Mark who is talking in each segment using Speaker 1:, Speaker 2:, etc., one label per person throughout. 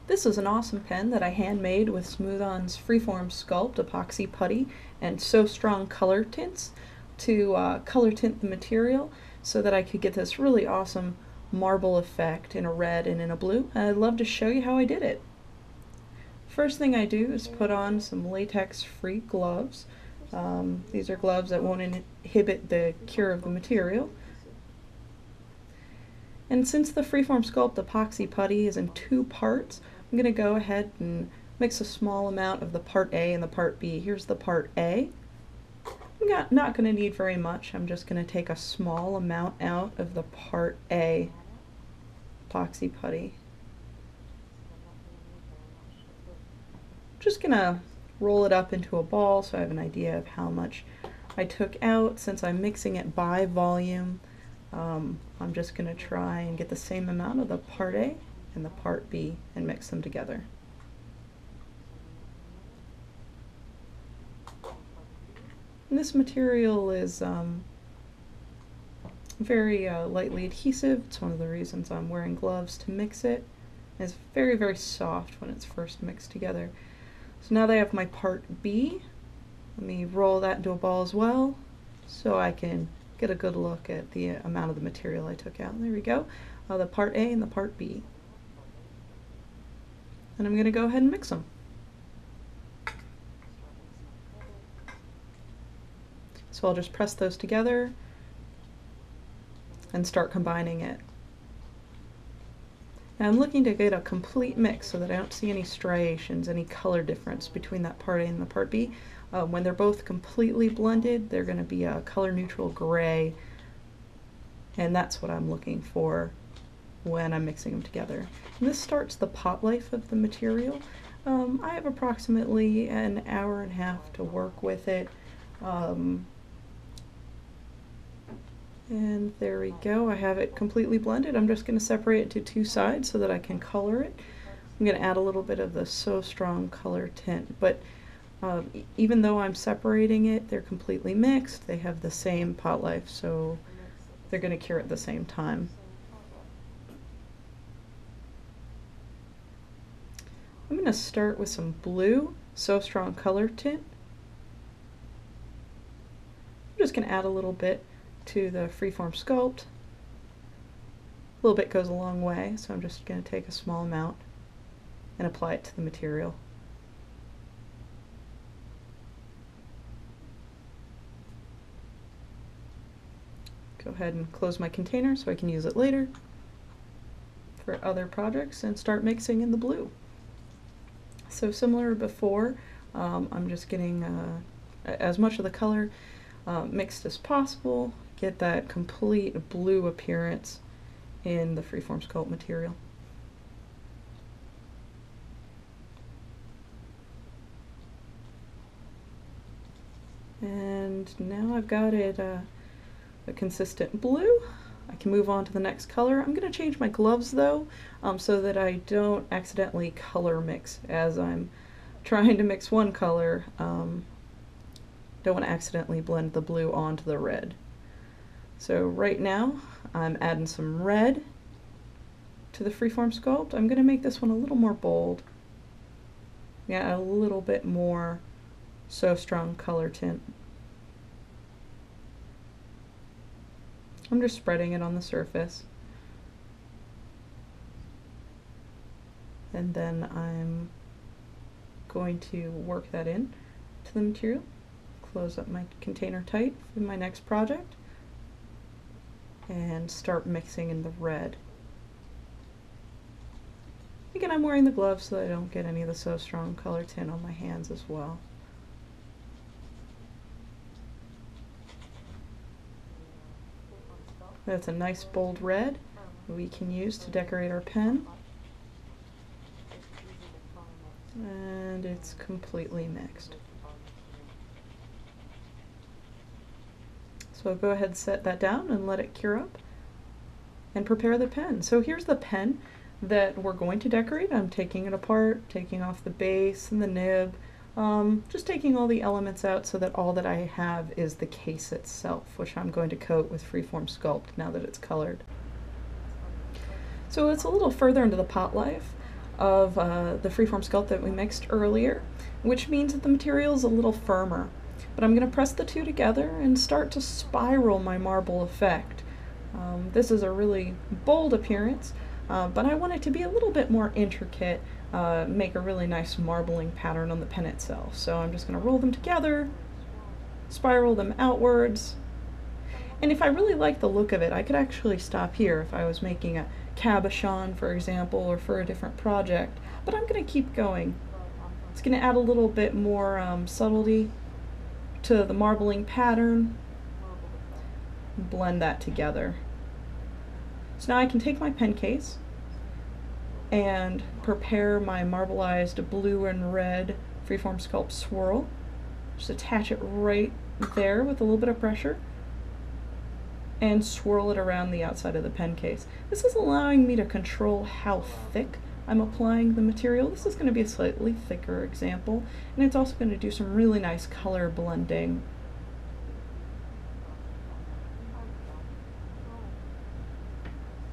Speaker 1: This is an awesome pen that I handmade with Smooth-On's Form Sculpt Epoxy Putty and So Strong color tints to color tint the material so that I could get this really awesome marble effect in a red and in a blue. And I'd love to show you how I did it. First thing I do is put on some latex-free gloves. These are gloves that won't inhibit the cure of the material. And since the Form Sculpt Epoxy Putty is in 2 parts, I'm going to go ahead and mix a small amount of the part A and the part B. Here's the part A. I'm not going to need very much. I'm just going to take a small amount out of the part A epoxy putty. Just going to roll it up into a ball so I have an idea of how much I took out. Since I'm mixing it by volume, I'm just going to try and get the same amount of the part A and the part B and mix them together. And this material is very lightly adhesive. It's one of the reasons I'm wearing gloves to mix it. It's very, very soft when it's first mixed together. So now that I have my part B, let me roll that into a ball as well so I can get a good look at the amount of the material I took out. There we go, the part A and the part B. And I'm going to go ahead and mix them. So I'll just press those together and start combining it. Now I'm looking to get a complete mix so that I don't see any striations, any color difference between that part A and the part B. When they're both completely blended, they're going to be a color neutral gray, and that's what I'm looking for when I'm mixing them together. And this starts the pot life of the material. I have approximately an hour and a half to work with it. And there we go, I have it completely blended. I'm just going to separate it to 2 sides so that I can color it. I'm going to add a little bit of the So Strong color tint, but even though I'm separating it, they're completely mixed. They have the same pot life, so they're going to cure at the same time. I'm going to start with some blue So Strong color tint. I'm just going to add a little bit to the Form Sculpt. A little bit goes a long way, so I'm just going to take a small amount and apply it to the material. Go ahead and close my container so I can use it later for other projects and start mixing in the blue. So similar to before, I'm just getting as much of the color mixed as possible, get that complete blue appearance in the Form Sculpt material. And now I've got it a consistent blue. I can move on to the next color. I'm going to change my gloves though, so that I don't accidentally color mix as I'm trying to mix one color. Don't want to accidentally blend the blue onto the red. So right now I'm adding some red to the Form Sculpt. I'm going to make this one a little more bold. Yeah, a little bit more So Strong color tint. I'm just spreading it on the surface. And then I'm going to work that in to the material. Close up my container tight for my next project and start mixing in the red. Again, I'm wearing the gloves so that I don't get any of the So Strong color tint on my hands as well. That's a nice bold red we can use to decorate our pen. And it's completely mixed. So I'll go ahead and set that down and let it cure up and prepare the pen. So here's the pen that we're going to decorate. I'm taking it apart, taking off the base and the nib, just taking all the elements out so that all that I have is the case itself, which I'm going to coat with Form Sculpt now that it's colored. So it's a little further into the pot life. of the Freeform Sculpt that we mixed earlier, which means that the material is a little firmer. But I'm going to press the two together and start to spiral my marble effect. This is a really bold appearance, but I want it to be a little bit more intricate, make a really nice marbling pattern on the pen itself. So I'm just going to roll them together, spiral them outwards, and if I really like the look of it, I could actually stop here if I was making a cabochon, for example, or for a different project, but I'm going to keep going. It's going to add a little bit more subtlety to the marbling pattern, blend that together. So now I can take my pen case and prepare my marbleized blue and red Freeform Sculpt swirl. Just attach it right there with a little bit of pressure and swirl it around the outside of the pen case. This is allowing me to control how thick I'm applying the material. This is going to be a slightly thicker example, and it's also going to do some really nice color blending.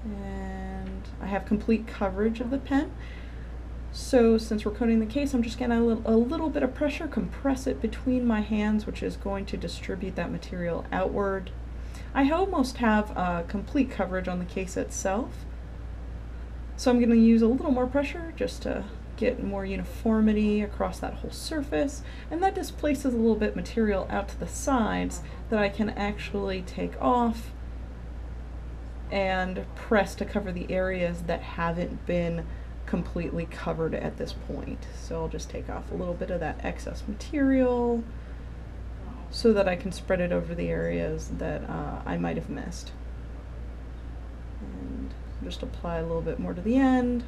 Speaker 1: And I have complete coverage of the pen. So since we're coating the case, I'm just getting a little bit of pressure, compress it between my hands, which is going to distribute that material outward. I almost have complete coverage on the case itself, so I'm going to use a little more pressure just to get more uniformity across that whole surface, and that displaces a little bit material out to the sides that I can actually take off and press to cover the areas that haven't been completely covered at this point. So I'll just take off a little bit of that excess material so that I can spread it over the areas that I might have missed. And just apply a little bit more to the end.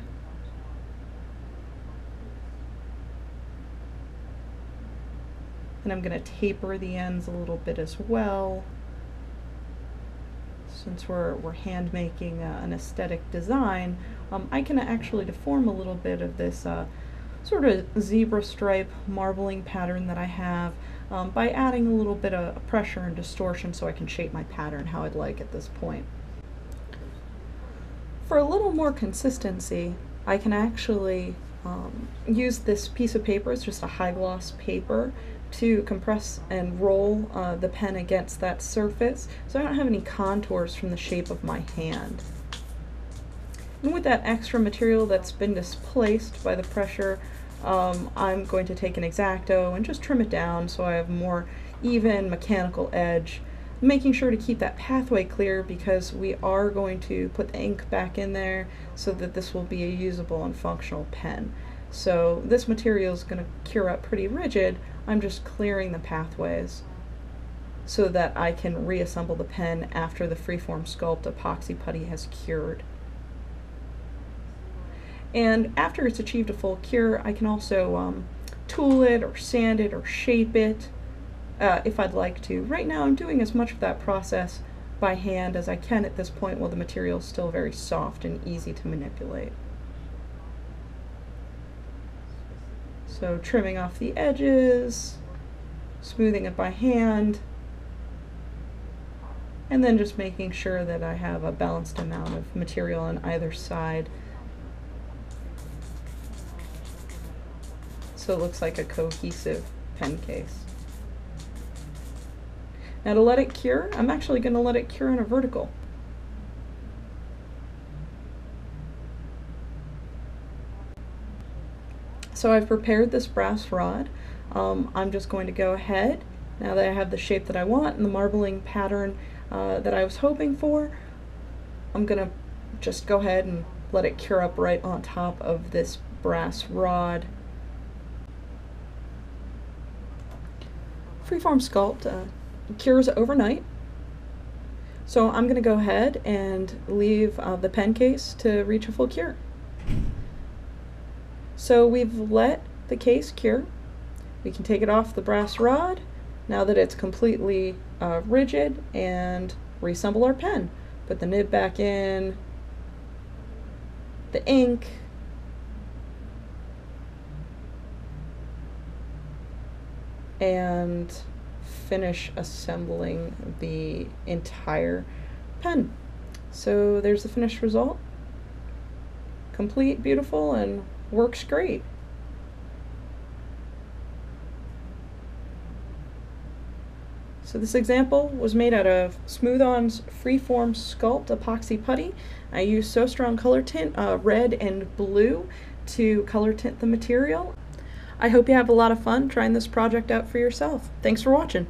Speaker 1: And I'm going to taper the ends a little bit as well. Since we're hand making an aesthetic design, I can actually deform a little bit of this sort of zebra stripe marbling pattern that I have by adding a little bit of pressure and distortion so I can shape my pattern how I'd like at this point. For a little more consistency, I can actually use this piece of paper. It's just a high gloss paper to compress and roll the pen against that surface so I don't have any contours from the shape of my hand. And with that extra material that's been displaced by the pressure, I'm going to take an X-Acto and just trim it down so I have more even mechanical edge, making sure to keep that pathway clear because we are going to put the ink back in there so that this will be a usable and functional pen. So this material is going to cure up pretty rigid. I'm just clearing the pathways so that I can reassemble the pen after the Freeform Sculpt Epoxy Putty has cured. And after it's achieved a full cure, I can also tool it or sand it or shape it if I'd like to. Right now I'm doing as much of that process by hand as I can at this point while the material is still very soft and easy to manipulate. So trimming off the edges, smoothing it by hand, and then just making sure that I have a balanced amount of material on either side so it looks like a cohesive pen case. Now to let it cure, I'm actually going to let it cure in a vertical. So I've prepared this brass rod. I'm just going to go ahead, now that I have the shape that I want and the marbling pattern that I was hoping for, I'm going to just go ahead and let it cure up right on top of this brass rod. Freeform Sculpt cures overnight, so I'm going to go ahead and leave the pen case to reach a full cure. So we've let the case cure. We can take it off the brass rod now that it's completely rigid and reassemble our pen. Put the nib back in, the ink, and finish assembling the entire pen. So there's the finished result. Complete, beautiful, and works great. So this example was made out of Smooth On's Form Sculpt Epoxy Putty. I used So Strong color tint, red and blue, to color tint the material. I hope you have a lot of fun trying this project out for yourself. Thanks for watching.